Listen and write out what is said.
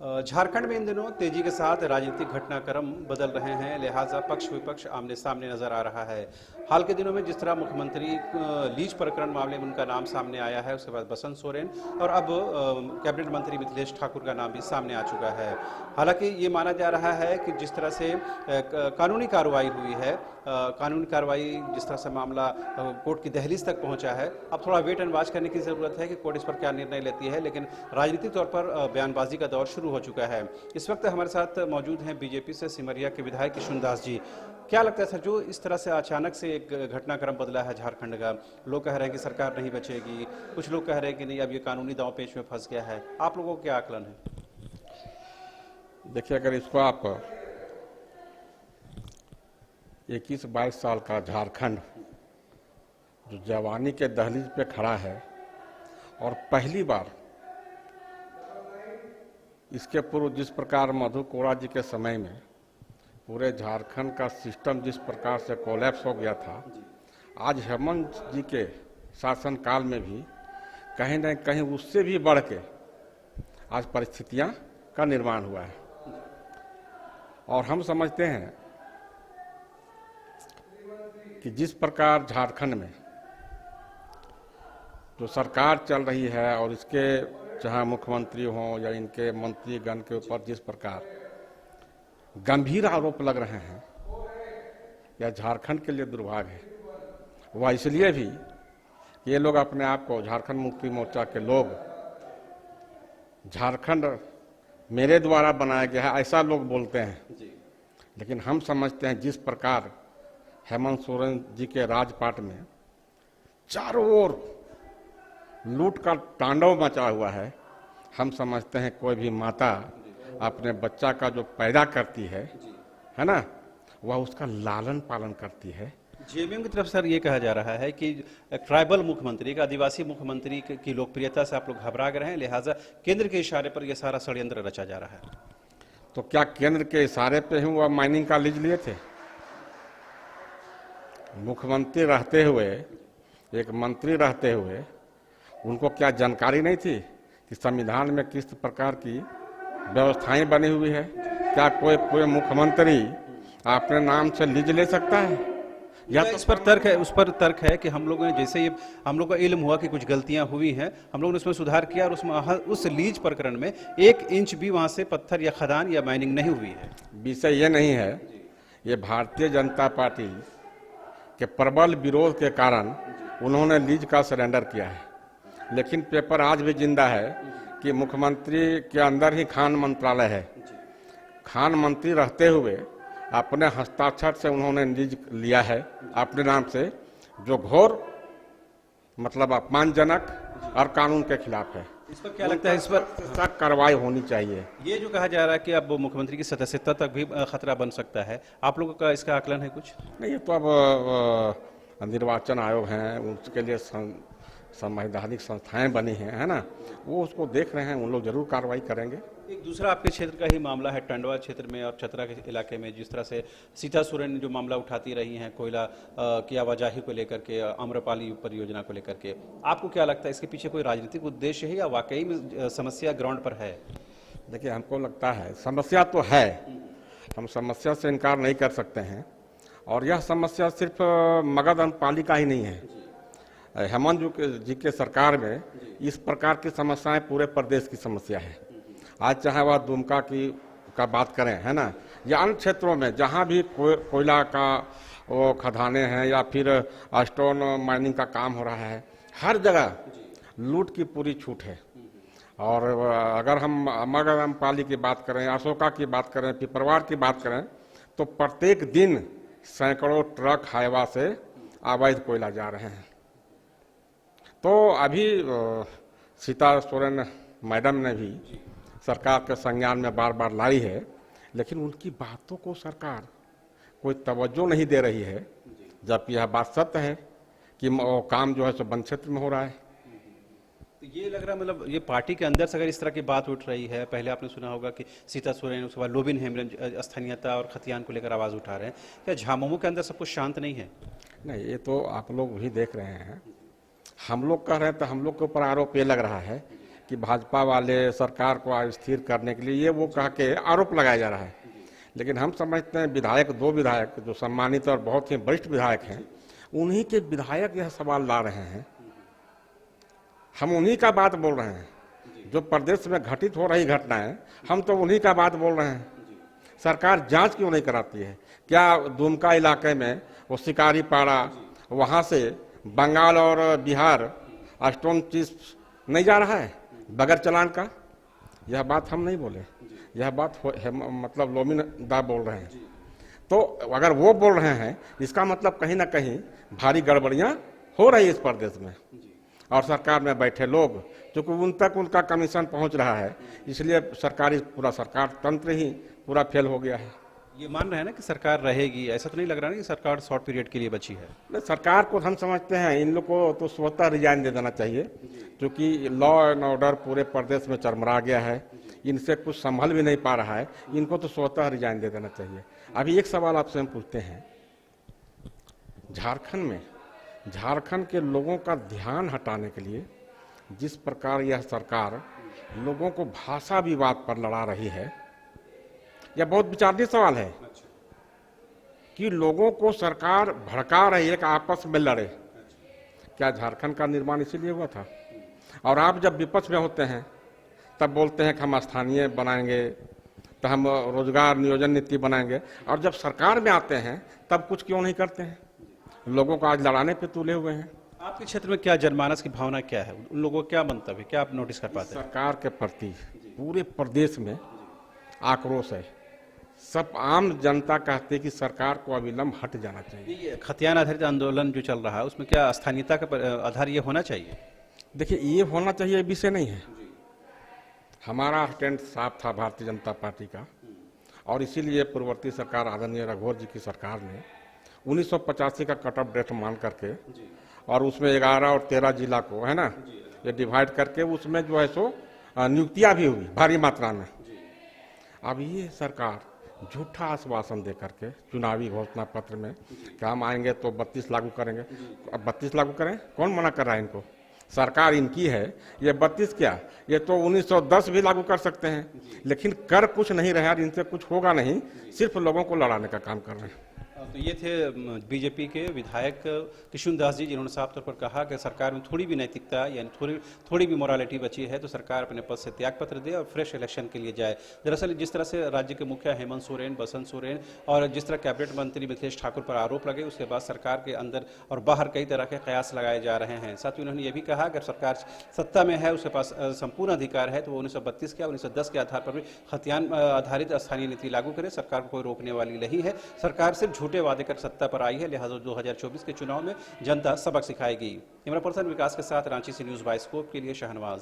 झारखंड में इन दिनों तेजी के साथ राजनीतिक घटनाक्रम बदल रहे हैं, लिहाजा पक्ष विपक्ष आमने सामने नजर आ रहा है। हाल के दिनों में जिस तरह मुख्यमंत्री लीज प्रकरण मामले में उनका नाम सामने आया है, उसके बाद बसंत सोरेन और अब कैबिनेट मंत्री मिथिलेश ठाकुर का नाम भी सामने आ चुका है। हालांकि ये माना जा रहा है कि जिस तरह से कानूनी कार्रवाई हुई है, कानूनी कार्रवाई जिस तरह से मामला कोर्ट की दहलीज तक पहुंचा है, अब थोड़ा वेट एंड वॉच करने की जरूरत है कि कोर्ट इस पर क्या निर्णय लेती है। लेकिन राजनीतिक तौर पर बयानबाजी का दौर शुरू हो चुका है। इस वक्त हमारे साथ मौजूद हैं बीजेपी से सिमरिया के विधायक किशुन दास जी। क्या लगता है सर, जो इस तरह से अचानक से एक घटनाक्रम बदला है झारखंड का, लोग कह रहे हैं कि सरकार नहीं बचेगी, कुछ लोग कह रहे हैं कि नहीं अब ये कानूनी दांव पेच में फंस गया है, आप लोगों को क्या आकलन है? देखिए, अगर इसको आप 21-22 साल का झारखंड जो जवानी के दहलीज पे खड़ा है और पहली बार इसके पूर्व जिस प्रकार मधु कोड़ा जी के समय में पूरे झारखंड का सिस्टम जिस प्रकार से कोलैप्स हो गया था, आज हेमंत जी के शासनकाल में भी कहीं न कहीं उससे भी बढ़ के आज परिस्थितियां का निर्माण हुआ है। और हम समझते हैं कि जिस प्रकार झारखंड में जो सरकार चल रही है और इसके चाहे मुख्यमंत्री हों या इनके मंत्रीगण के ऊपर जिस प्रकार गंभीर आरोप लग रहे हैं, यह झारखंड के लिए दुर्भाग्य है। वह इसलिए भी कि ये लोग अपने आप को, झारखंड मुक्ति मोर्चा के लोग, झारखंड मेरे द्वारा बनाया गया है ऐसा लोग बोलते हैं। लेकिन हम समझते हैं जिस प्रकार हेमंत सोरेन जी के राजपाट में चारों ओर लूट का तांडव मचा हुआ है, हम समझते हैं कोई भी माता अपने बच्चा का जो पैदा करती है ना, वह उसका लालन पालन करती है। जेएमएम की तरफ सर ये कहा जा रहा है कि ट्राइबल मुख्यमंत्री का, आदिवासी मुख्यमंत्री की लोकप्रियता से आप लोग घबरा गए हैं, लिहाजा केंद्र के इशारे पर यह सारा षड्यंत्र रचा जा रहा है। तो क्या केंद्र के इशारे पे ही वह माइनिंग का लीज लिए थे? मुख्यमंत्री रहते हुए, एक मंत्री रहते हुए उनको क्या जानकारी नहीं थी कि संविधान में किस प्रकार की व्यवस्थाएं बनी हुई है? क्या कोई मुख्यमंत्री अपने नाम से लीज ले सकता है? या तो इस पर तर्क है, उस पर तर्क है कि हम लोगों ने, जैसे ये हम लोग को इल्म हुआ कि कुछ गलतियां हुई हैं, हम लोगों ने उसमें सुधार किया और उसमें उस लीज प्रकरण में 1 इंच भी वहां से पत्थर या खदान या माइनिंग नहीं हुई है। विषय ये नहीं है, ये भारतीय जनता पार्टी के प्रबल विरोध के कारण उन्होंने लीज का सरेंडर किया है। लेकिन पेपर आज भी जिंदा है कि मुख्यमंत्री के अंदर ही खान मंत्रालय है। खान मंत्री रहते हुए अपने हस्ताक्षर से उन्होंने लीज लिया है अपने नाम से, जो घोर मतलब अपमानजनक और कानून के खिलाफ है। इस पर क्या लगता है, इस पर सख्त कार्रवाई होनी चाहिए? ये जो कहा जा रहा है कि अब मुख्यमंत्री की सदस्यता तक भी खतरा बन सकता है, आप लोगों का इसका आकलन है कुछ? नहीं, ये तो अब निर्वाचन आयोग हैं, उसके लिए संवैधानिक संस्थाएं बनी हैं, है ना, वो उसको देख रहे हैं, उन लोग जरूर कार्रवाई करेंगे। एक दूसरा आपके क्षेत्र का ही मामला है, टंडवा क्षेत्र में और चतरा के इलाके में, जिस तरह से सीता सोरेन जो मामला उठाती रही हैं कोयला की आवाजाही को लेकर के, आम्रपाली परियोजना को लेकर के, आपको क्या लगता है इसके पीछे कोई राजनीतिक उद्देश्य है या वाकई में समस्या ग्राउंड पर है? देखिए, हमको लगता है समस्या तो है, हम समस्या से इनकार नहीं कर सकते हैं। और यह समस्या सिर्फ मगध अम्रपाली का ही नहीं है। हेमंत जी के सरकार में इस प्रकार की समस्याएं पूरे प्रदेश की समस्या है। आज चाहे वह दुमका का बात करें, है ना, या अन्य क्षेत्रों में जहां भी कोयला का वो खदानें हैं या फिर स्टोन माइनिंग का काम हो रहा है, हर जगह लूट की पूरी छूट है। और अगर हम मगध अम्रपाली की बात करें, अशोका की बात करें, पिपरवार की बात करें, तो प्रत्येक दिन सैकड़ों ट्रक हाईवा से अवैध कोयला जा रहे हैं। तो अभी सीता सोरेन मैडम ने भी सरकार के संज्ञान में बार बार लाई है, लेकिन उनकी बातों को सरकार कोई तवज्जो नहीं दे रही है, जबकि यह बात सत्य है कि वो काम जो है सो वन क्षेत्र में हो रहा है। तो ये लग रहा है, मतलब ये पार्टी के अंदर से अगर इस तरह की बात उठ रही है, पहले आपने सुना होगा कि सीता सोरेन, उसके बाद लोबिन हेम्ब्रम स्थानीयता और खतियान को लेकर आवाज उठा रहे हैं, क्या झामुमो के अंदर सब कुछ शांत नहीं है? नहीं, ये तो आप लोग भी देख रहे हैं। हम लोग कह रहे हैं तो हम लोग के ऊपर आरोप ये लग रहा है कि भाजपा वाले सरकार को अस्थिर करने के लिए ये वो कह के आरोप लगाया जा रहा है। लेकिन हम समझते हैं विधायक, 2 विधायक जो सम्मानित और बहुत ही वरिष्ठ विधायक हैं, उन्हीं के विधायक यह सवाल ला रहे हैं। हम उन्हीं का बात बोल रहे हैं, जो प्रदेश में घटित हो रही घटनाएं, हम तो उन्हीं का बात बोल रहे हैं। सरकार जांच क्यों नहीं कराती है? क्या दुमका इलाके में वो शिकारी पाड़ा, वहाँ से बंगाल और बिहार स्टोन चिप्स नहीं जा रहा है बगैर चालान का? यह बात हम नहीं बोले, यह बात मतलब लोमिनदा बोल रहे हैं। तो अगर वो बोल रहे हैं, इसका मतलब कहीं ना कहीं भारी गड़बड़ियां हो रही है इस प्रदेश में, और सरकार में बैठे लोग, क्योंकि उन तक उनका कमीशन पहुंच रहा है, इसलिए पूरा सरकार तंत्र ही पूरा फेल हो गया है। ये मान रहे हैं ना कि सरकार रहेगी, ऐसा तो नहीं लग रहा ना कि सरकार शॉर्ट पीरियड के लिए बची है? नहीं, सरकार को हम समझते हैं इन लोग को तो स्वतः रिजाइन दे देना चाहिए, क्योंकि लॉ एंड ऑर्डर पूरे प्रदेश में चरमरा गया है, इनसे कुछ संभल भी नहीं पा रहा है, इनको तो स्वतः रिजाइन दे देना चाहिए। अभी एक सवाल आपसे हम पूछते हैं, झारखंड के लोगों का ध्यान हटाने के लिए जिस प्रकार यह सरकार लोगों को भाषा विवाद पर लड़ा रही है, यह बहुत विचारणीय सवाल है कि लोगों को सरकार भड़का रही है कि आपस में लड़े। क्या झारखंड का निर्माण इसीलिए हुआ था? और आप जब विपक्ष में होते हैं तब बोलते हैं कि हम स्थानीय बनाएंगे, तो हम रोजगार नियोजन नीति बनाएंगे, और जब सरकार में आते हैं तब कुछ क्यों नहीं करते हैं? लोगों को आज लड़ाने पे तुले हुए हैं। आपके क्षेत्र में क्या जनमानस की भावना क्या है, उन लोगों का क्या मंतव्य है, क्या आप नोटिस कर पाते हैं? सरकार के प्रति पूरे प्रदेश में आक्रोश है। सब आम जनता कहती है कि सरकार को अविलंब हट जाना चाहिए। ये खतियान आधारित आंदोलन जो चल रहा है, उसमें क्या स्थानीयता का आधार ये होना चाहिए? देखिए, ये होना चाहिए विषय नहीं है। हमारा स्टैंड साफ था भारतीय जनता पार्टी का, और इसीलिए पूर्ववर्ती सरकार आदरणीय रघुवर जी की सरकार ने 1985 का कट ऑफ डेट मान करके, और उसमें 11 और 13 जिला को, है ना, ये डिवाइड करके उसमें जो है सो नियुक्तियां भी हुई भारी मात्रा में। अब ये सरकार झूठा आश्वासन दे करके चुनावी घोषणा पत्र में कि हम आएंगे तो 32 लागू करेंगे। अब 32 लागू करें, कौन मना कर रहा है इनको? सरकार इनकी है, ये 32 क्या, ये तो 1910 भी लागू कर सकते हैं, लेकिन कर कुछ नहीं रहा, इनसे कुछ होगा नहीं, सिर्फ लोगों को लड़ाने का काम कर रहे हैं। तो ये थे बीजेपी के विधायक किशुन दास जी, जिन्होंने साफ तौर पर कहा कि सरकार में थोड़ी भी नैतिकता यानी थोड़ी भी मोरालिटी बची है तो सरकार अपने पद से त्यागपत्र दे और फ्रेश इलेक्शन के लिए जाए। दरअसल जिस तरह से राज्य के मुखिया हेमंत सोरेन, बसंत सोरेन और जिस तरह कैबिनेट मंत्री मिथिलेश ठाकुर पर आरोप लगे, उसके बाद सरकार के अंदर और बाहर कई तरह के कयास लगाए जा रहे हैं। साथ ही उन्होंने ये भी कहा अगर सरकार सत्ता में है, उसके पास संपूर्ण अधिकार है, तो वो 1932 के 1910 के आधार पर भी खतियान आधारित स्थानीय नीति लागू करे, सरकार को कोई रोकने वाली नहीं है। सरकार सिर्फ झूठे वादे कर सत्ता पर आई है, लिहाजा 2024 के चुनाव में जनता सबक सिखाएगी। कैमरा पर्सन विकास के साथ रांची से न्यूज़ बाइस्कोप के लिए शहनवाज।